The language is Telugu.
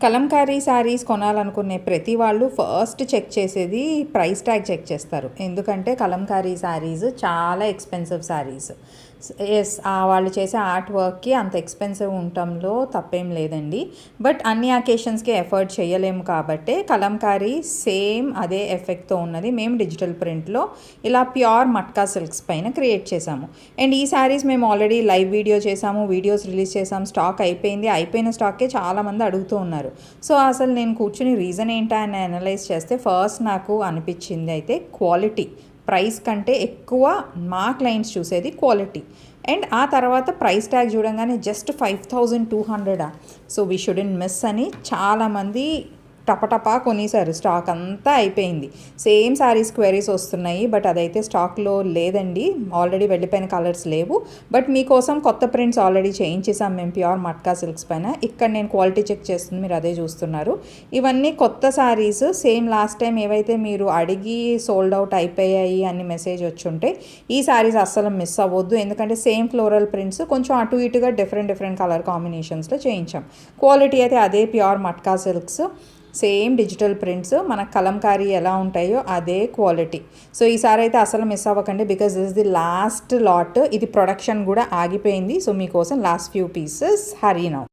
కలంకారీ శారీస్ కొనాలనుకునే ప్రతి వాళ్ళు ఫస్ట్ చెక్ చేసేది ప్రైస్ ట్యాగ్ చెక్ చేస్తారు. ఎందుకంటే కలంకారీ శారీస్ చాలా ఎక్స్పెన్సివ్ శారీస్. ఎస్, వాళ్ళు చేసే ఆర్ట్ వర్క్కి అంత ఎక్స్పెన్సివ్ ఉండటంలో తప్పేం లేదండి. బట్ అన్ని అకేషన్స్కి ఎఫర్ట్ చేయలేము కాబట్టి కలంకారీ సేమ్ అదే ఎఫెక్ట్తో ఉన్నది మేము డిజిటల్ ప్రింట్లో ఇలా ప్యూర్ మట్కా సిల్క్స్ పైన క్రియేట్ చేసాము. అండ్ ఈ శారీస్ మేము ఆల్రెడీ లైవ్ వీడియో చేసాము, వీడియోస్ రిలీజ్ చేసాము. స్టాక్ అయిపోయిన స్టాకే చాలామంది అడుగుతూ ఉన్నారు. సో అసలు నేను కూర్చుని రీజన్ ఏంటా అని అనలైజ్ చేస్తే ఫస్ట్ నాకు అనిపించింది అయితే క్వాలిటీ. ప్రైస్ కంటే ఎక్కువ మా క్లయింట్స్ చూసేది క్వాలిటీ. అండ్ ఆ తర్వాత ప్రైస్ ట్యాగ్ చూడంగానే just 5200 so we shouldn't miss అని చాలామంది టపటపా కొనేసారు. స్టాక్ అంతా అయిపోయింది. సేమ్ శారీస్ క్వెరీస్ వస్తున్నాయి, బట్ అదైతే స్టాక్లో లేదండి. ఆల్రెడీ వెళ్ళిపోయిన కలర్స్ లేవు. బట్ మీకోసం కొత్త ప్రింట్స్ ఆల్రెడీ చేయించేసాం మేము ప్యూర్ మట్కా సిల్క్స్ పైన. ఇక్కడ నేను క్వాలిటీ చెక్ చేస్తుంది, మీరు అదే చూస్తున్నారు. ఇవన్నీ కొత్త శారీస్. సేమ్ లాస్ట్ టైం ఏవైతే మీరు అడిగి సోల్డ్ అవుట్ అయిపోయాయి అని మెసేజ్ వచ్చుంటే ఈ శారీస్ అస్సలు మిస్ అవ్వద్దు. ఎందుకంటే సేమ్ ఫ్లోరల్ ప్రింట్స్ కొంచెం అటు ఇటుగా డిఫరెంట్ కలర్ కాంబినేషన్స్లో చేయించాం. క్వాలిటీ అయితే అదే pure matka silks, same digital prints. మన కలంకారీ ఎలా ఉంటాయో అదే క్వాలిటీ. సో ఈసారి అయితే అసలు మిస్ అవ్వకండి, because this is the last lot. ఇది ప్రొడక్షన్ కూడా ఆగిపోయింది. సో మీకోసం లాస్ట్ ఫ్యూ పీసెస్ హరీ నౌ.